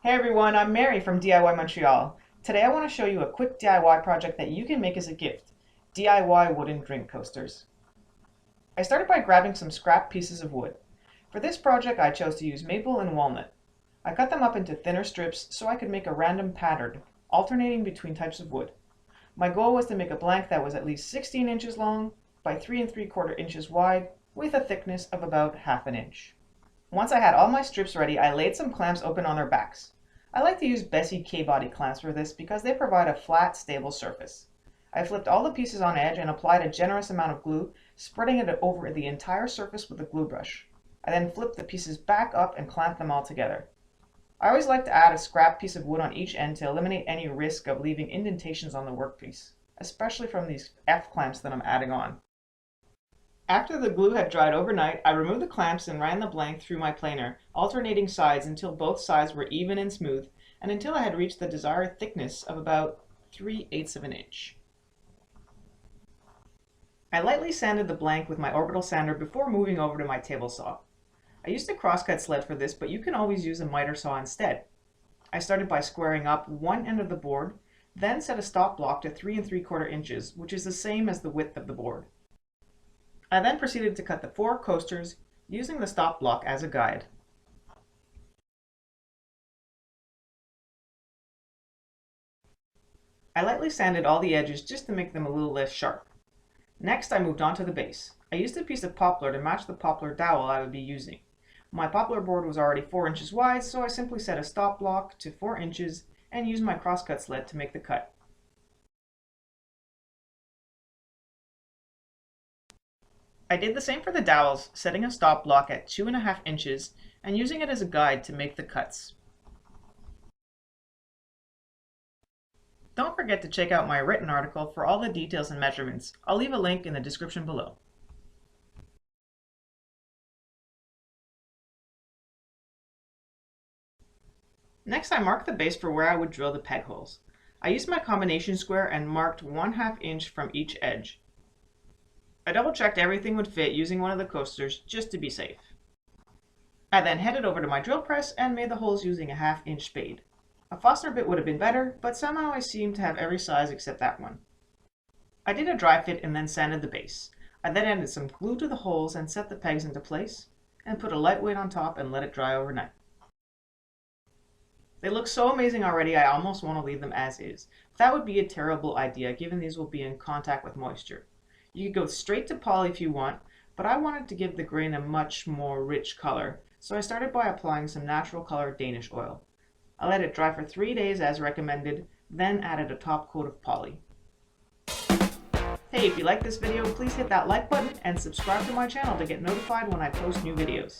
Hey everyone, I'm Mary from DIY Montreal. Today I want to show you a quick DIY project that you can make as a gift, DIY wooden drink coasters. I started by grabbing some scrap pieces of wood. For this project I chose to use maple and walnut. I cut them up into thinner strips so I could make a random pattern, alternating between types of wood. My goal was to make a blank that was at least 16 inches long by 3 3/4 inches wide with a thickness of about half an inch. Once I had all my strips ready, I laid some clamps open on their backs. I like to use Bessie K-body clamps for this because they provide a flat, stable surface. I flipped all the pieces on edge and applied a generous amount of glue, spreading it over the entire surface with a glue brush. I then flipped the pieces back up and clamped them all together. I always like to add a scrap piece of wood on each end to eliminate any risk of leaving indentations on the workpiece, especially from these F clamps that I'm adding on. After the glue had dried overnight, I removed the clamps and ran the blank through my planer, alternating sides until both sides were even and smooth, and until I had reached the desired thickness of about 3/8 of an inch. I lightly sanded the blank with my orbital sander before moving over to my table saw. I used a crosscut sled for this, but you can always use a miter saw instead. I started by squaring up one end of the board, then set a stop block to 3 3/4 inches, which is the same as the width of the board. I then proceeded to cut the 4 coasters using the stop block as a guide. I lightly sanded all the edges just to make them a little less sharp. Next, I moved on to the base. I used a piece of poplar to match the poplar dowel I would be using. My poplar board was already 4 inches wide, so I simply set a stop block to 4 inches and used my crosscut sled to make the cut. I did the same for the dowels, setting a stop block at 2.5 inches and using it as a guide to make the cuts. Don't forget to check out my written article for all the details and measurements. I'll leave a link in the description below. Next, I marked the base for where I would drill the peg holes. I used my combination square and marked 1/2 inch from each edge. I double-checked everything would fit using one of the coasters just to be safe. I then headed over to my drill press and made the holes using a 1/2 inch spade. A Foster bit would have been better, but somehow I seemed to have every size except that one. I did a dry fit and then sanded the base. I then added some glue to the holes and set the pegs into place, and put a lightweight on top and let it dry overnight. They look so amazing already, I almost want to leave them as is. That would be a terrible idea given these will be in contact with moisture. You could go straight to poly if you want, but I wanted to give the grain a much more rich color, so I started by applying some natural color Danish oil. I let it dry for 3 days as recommended, then added a top coat of poly. Hey, if you like this video, please hit that like button and subscribe to my channel to get notified when I post new videos.